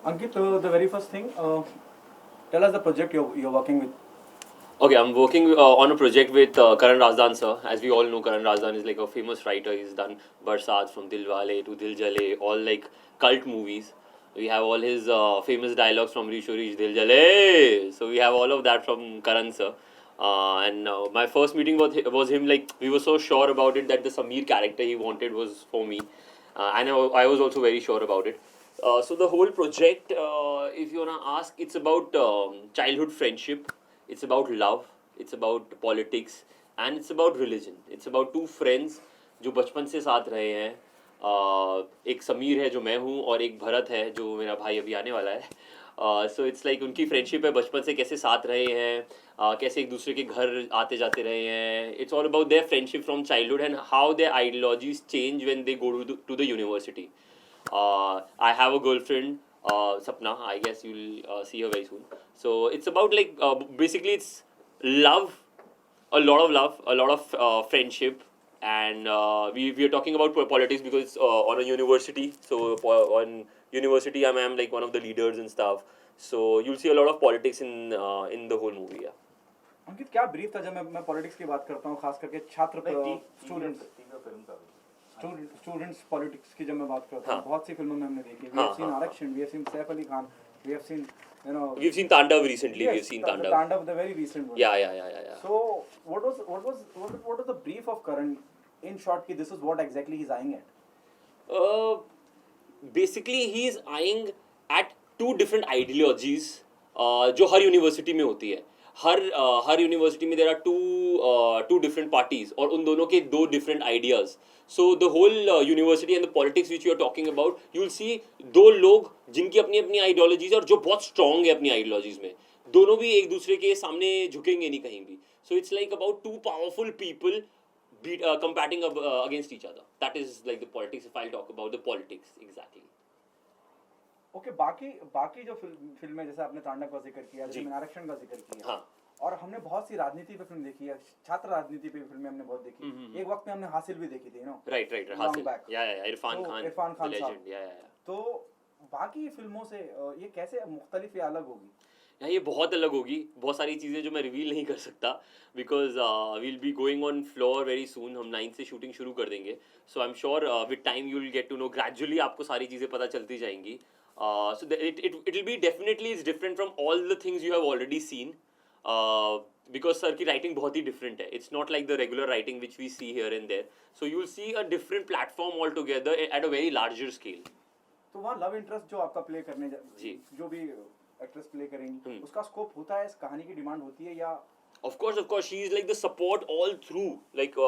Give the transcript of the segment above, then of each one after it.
Ankit, the very first thing, tell us the project you're working with. Okay, I'm working on a project with Karan Razdan sir. As we all know, Karan Razdan is like a famous writer. He's done Barsat from Dilwale to Dil Jale, all like cult movies. We have all his famous dialogues from Risho Rish Dil Jale. So we have all of that from Karan sir. And my first meeting was him, like we were so sure about it that the Samir character he wanted was for me. I was also very sure about it. So the whole project, if you wanna ask, it's about childhood friendship, it's about love, it's about politics, and it's about religion. It's about two friends जो बचपन से साथ रहे हैं. एक समीर है जो मैं हूँ और एक भरत है जो मेरा भाई अभी आने वाला है. सो इट्स लाइक उनकी फ्रेंडशिप है बचपन से कैसे साथ रहे हैं, कैसे एक दूसरे के घर आते जाते रहे हैं. It's all about their friendship from childhood and how their ideologies change when they go to the university. I have a girlfriend, Sapna. I guess you'll see her very soon. So it's about like basically it's love, a lot of love, a lot of friendship, and we are talking about politics because it's on a university. So on university, I'm like one of the leaders and stuff. So you'll see a lot of politics in the whole movie. Yeah. अंकित, क्या brief था जब मैं politics की बात करता हूँ, खास करके छात्र स्टूडेंट्स पॉलिटिक्स की जब मैं बात करता हूँ, बहुत सी फिल्मों में हमने देखी. We have seen आरक्षण, we have seen Saif Ali Khan, we have seen We've seen Tandav recently. yes, We've seen the Tandav, the very recent one. Yeah. So what was the brief of Karan? In short, कि this is what exactly he's eyeing at. Basically he is eyeing at two different ideologies जो हर university में होती है. हर university में there are two different parties और उन दोनों के दो different ideas. So the whole university and the politics which you are talking about, you will see दो लोग जिनकी अपनी अपनी आइडियोलॉजीज है और जो बहुत स्ट्रांग है अपनी आइडियोलॉजीज में. दोनों भी एक दूसरे के सामने झुकेंगे नहीं कहीं भी. So it's like about two powerful people combating against each other. That is like the politics. If I'll talk about the politics exactly. Okay, बाकी जो फिल्में, जैसे आपने तांडव का जिक्र किया, जैसे मैंने आरक्षण का जिक्र किया, हाँ. और हमने बहुत सी राजनीति पे फिल्म देखी है, छात्र राजनीति पे फिल्में हमने बहुत देखी. एक वक्त में हमने हासिल भी देखी थी, राइट हासिल, या इरफान खान लेजेंड. या तो बाकी फिल्मों से ये कैसे मुख्तलिफ या अलग होगी? ये बहुत अलग होगी. बहुत सारी चीज़ें जो मैं रिवील नहीं कर सकता because we'll be going on floor very soon. हम 9 से शूटिंग शुरू कर देंगे. So I am sure with time you will get to know. Gradually आपको सारी चीज़ें पता चलती जाएंगी. So it will be definitely is different from all the things you have already seen, because sir की writing बहुत ही different है. It's not like the regular writing which we see here and there. So you will see a different platform altogether at a very larger scale. तो वहाँ love interest जो आपका play करने जी, जो भी एक्ट्रेस प्ले करेंगी, उसका स्कोप होता है, इस कहानी की डिमांड होती है, या? Of course she is like the support all through, like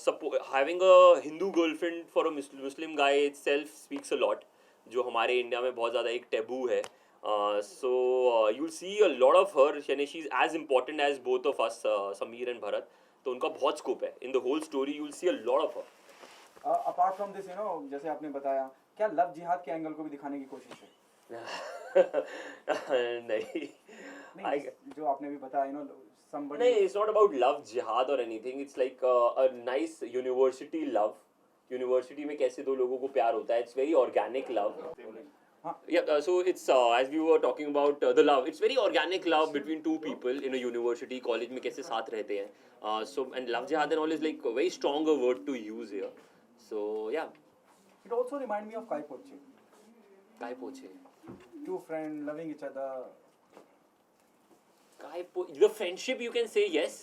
support. Having a Hindu girlfriend for a Muslim guy itself speaks a lot, जो हमारे इंडिया में बहुत ज़्यादा एक टेबू है. So you will see a lot of her, यानी she is as important as both of us, Sameer and Bharat. तो उनका बहुत स्कोप है in the whole story. You will see a lot of her. Apart from this, जैसे आपने बताया, क्या love जिहाद के एंगल को भी दिखाने की कोशिश है? नहीं, जो आपने भी बताया, somebody. नहीं, it's not about love jihad or anything. It's like a nice university love. University में कैसे दो लोगों को प्यार होता है. It's very organic love. Yeah, so it's as we were talking about the love. It's very organic love between two people in a university, college में कैसे साथ रहते हैं. So and love jihad and all is like a very stronger word to use here. So yeah. It also remind me of Kai Poche. Kai Poche. Two friends loving each other. The friendship you can say yes,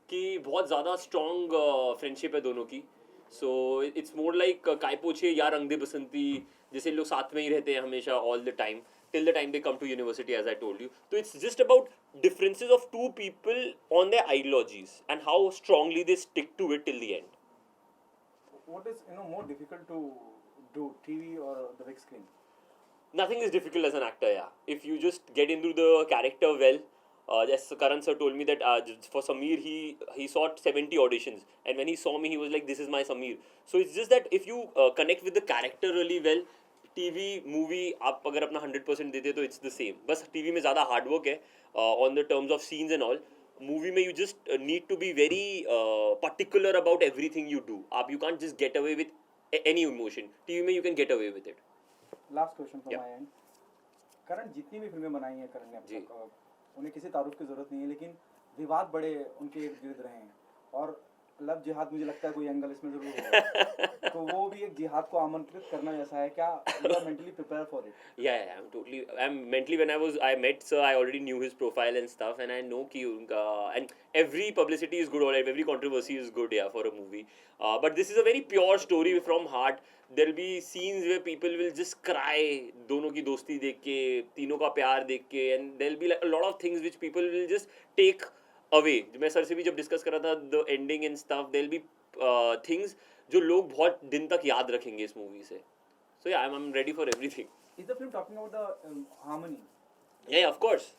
कि बहुत ज़्यादा strong friendship है दोनों की. So it's more like काय पोछे या रंग दे बसंती, जैसे लोग साथ में ही रहते हैं हमेशा all the time till the time they come to university, as I told you. So it's just about differences of two people on their ideologies and how strongly they stick to it till the end. What is more difficult to do, TV or the big screen? Nothing is difficult as an actor, yeah. If you just get into the character well. As Karan sir told me that for Sameer he saw 70 auditions, and when he saw me he was like, this is my Sameer. So it's just that if you connect with the character really well, TV movie आप अगर अपना 100% देते तो it's the same. बस TV में ज़्यादा hard work है on the terms of scenes and all. Movie में you just need to be very particular about everything you do. You can't just get away with any emotion. TV में you can get away with it. Last question from my end. करण जितनी भी फिल्में बनाई हैं करण ने अब जी। तक, उन्हें किसी तारुफ की जरूरत नहीं है, लेकिन विवाद बड़े उनके इर्द गिर्द रहे हैं, और लव जिहाद मुझे लगता है कोई एंगल इसमें जरूर होगा। तो वो भी एक जिहाद को आमंत्रित करना जैसा है, क्या you are mentally prepare for it? Yeah, I'm totally. I'm mentally I met sir, I already knew his profile and stuff, and I know ki unka, and every publicity is good, alright. Every controversy is good, yeah, for a movie. But this is a very pure story from heart. There'll be scenes where people will just cry, दोनों की दोस्ती देख के, तीनों का प्यार देख के, and there'll be like a lot of things which people will just take away. मैं सर से भी जब डिस्कस कर रहा था the ending and stuff, there'll be things जो लोग बहुत दिन तक याद रखेंगे इस मूवी से. So yeah, I'm ready for everything. Is the film talking about the harmony? Yeah, of course.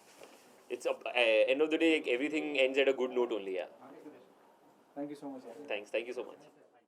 It's end of the day, like, everything ends at a good note only. Yeah. Thank you so much. Thanks. Thank you so much.